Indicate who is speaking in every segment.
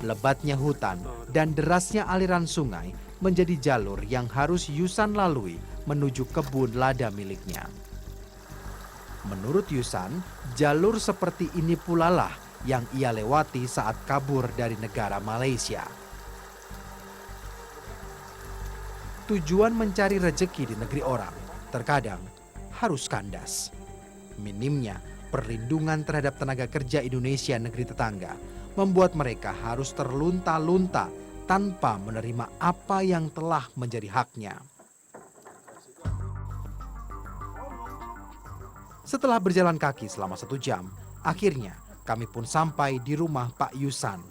Speaker 1: Lebatnya hutan dan derasnya aliran sungai menjadi jalur yang harus Yusan lalui menuju kebun lada miliknya. Menurut Yusan, jalur seperti ini pula lah yang ia lewati saat kabur dari negara Malaysia. Tujuan mencari rejeki di negeri orang terkadang harus kandas. Minimnya perlindungan terhadap tenaga kerja Indonesia negeri tetangga membuat mereka harus terlunta-lunta tanpa menerima apa yang telah menjadi haknya. Setelah berjalan kaki selama 1 jam, akhirnya kami pun sampai di rumah Pak Yusan.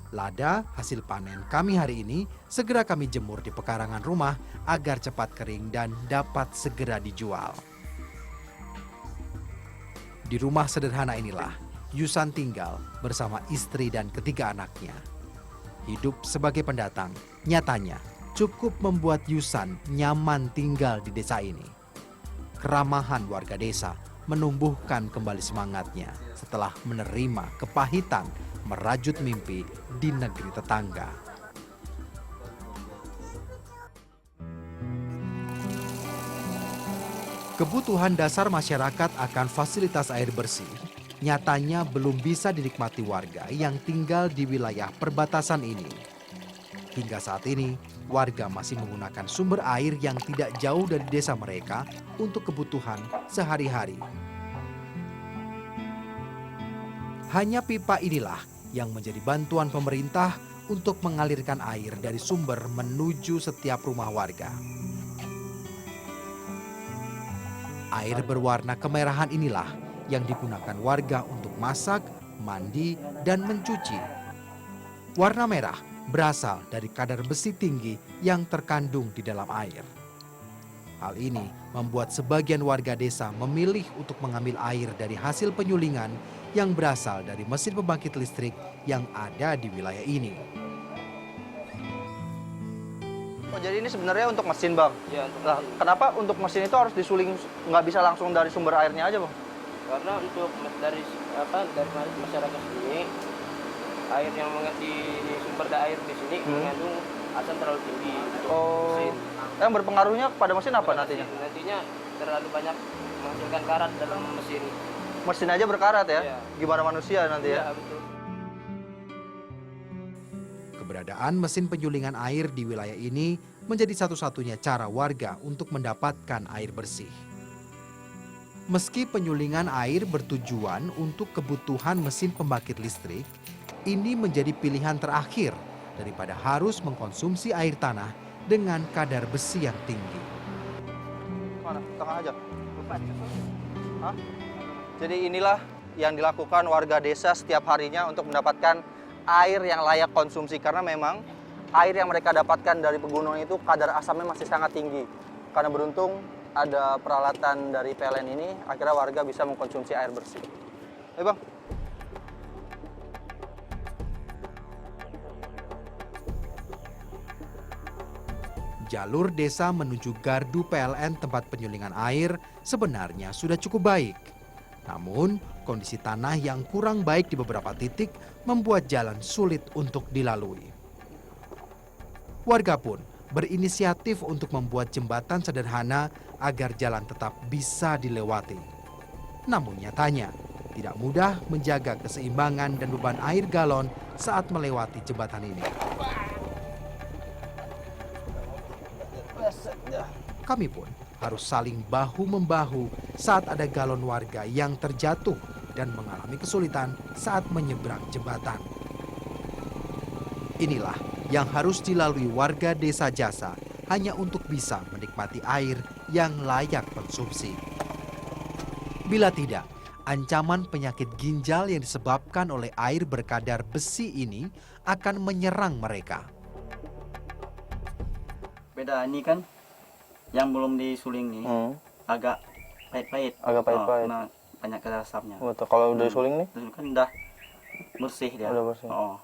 Speaker 1: Lada hasil panen kami hari ini segera kami jemur di pekarangan rumah agar cepat kering dan dapat segera dijual. Di rumah sederhana inilah Yusan tinggal bersama istri dan ketiga anaknya. Hidup sebagai pendatang nyatanya cukup membuat Yusan nyaman tinggal di desa ini. Keramahan warga desa menumbuhkan kembali semangatnya setelah menerima kepahitan merajut mimpi di negeri tetangga. Kebutuhan dasar masyarakat akan fasilitas air bersih nyatanya belum bisa dinikmati warga yang tinggal di wilayah perbatasan ini. Hingga saat ini, warga masih menggunakan sumber air yang tidak jauh dari desa mereka untuk kebutuhan sehari-hari. Hanya pipa inilah yang menjadi bantuan pemerintah untuk mengalirkan air dari sumber menuju setiap rumah warga. Air berwarna kemerahan inilah yang digunakan warga untuk masak, mandi, dan mencuci. Warna merah berasal dari kadar besi tinggi yang terkandung di dalam air. Hal ini membuat sebagian warga desa memilih untuk mengambil air dari hasil penyulingan yang berasal dari mesin pembangkit listrik yang ada di wilayah ini.
Speaker 2: Oh, jadi ini sebenarnya untuk mesin, Bang?
Speaker 3: Ya, untuk
Speaker 2: Nah, kenapa untuk mesin itu harus disuling, nggak bisa langsung dari sumber airnya aja, Bang?
Speaker 3: karena untuk dari masyarakat sini air yang di sumber air di sini mengandung asam terlalu tinggi untuk mesin.
Speaker 2: Yang berpengaruhnya pada mesin apa nantinya?
Speaker 3: Nantinya terlalu banyak menghasilkan karat dalam mesin.
Speaker 2: Mesin aja berkarat ya?
Speaker 3: Iya.
Speaker 2: Gimana manusia nanti ya?
Speaker 3: Ya, betul.
Speaker 1: Keberadaan mesin penyulingan air di wilayah ini menjadi satu-satunya cara warga untuk mendapatkan air bersih. Meski penyulingan air bertujuan untuk kebutuhan mesin pembangkit listrik, ini menjadi pilihan terakhir daripada harus mengkonsumsi air tanah dengan kadar besi yang tinggi.
Speaker 2: Mana? Tengah aja. Hah? Jadi inilah yang dilakukan warga desa setiap harinya untuk mendapatkan air yang layak konsumsi. Karena memang air yang mereka dapatkan dari pegunungan itu kadar asamnya masih sangat tinggi. Karena beruntung ada peralatan dari PLN ini, akhirnya warga bisa mengkonsumsi air bersih. Bang.
Speaker 1: Jalur desa menuju gardu PLN tempat penyulingan air sebenarnya sudah cukup baik. Namun, kondisi tanah yang kurang baik di beberapa titik membuat jalan sulit untuk dilalui. Warga pun berinisiatif untuk membuat jembatan sederhana agar jalan tetap bisa dilewati. Namun nyatanya, tidak mudah menjaga keseimbangan dan beban air galon saat melewati jembatan ini. Kami pun harus saling bahu-membahu saat ada galon warga yang terjatuh dan mengalami kesulitan saat menyeberang jembatan. Inilah yang harus dilalui warga Desa Jasa hanya untuk bisa menikmati air yang layak konsumsi. Bila tidak, ancaman penyakit ginjal yang disebabkan oleh air berkadar besi ini akan menyerang mereka.
Speaker 4: Beda ini kan yang belum disuling nih agak pahit-pahit.
Speaker 2: Agak pahit-pahit.
Speaker 4: Nah, banyak kadar asamnya.
Speaker 2: Betul. Kalau udah disuling nih?
Speaker 4: Kan udah bersih dia.
Speaker 2: Udah bersih.
Speaker 4: Oh.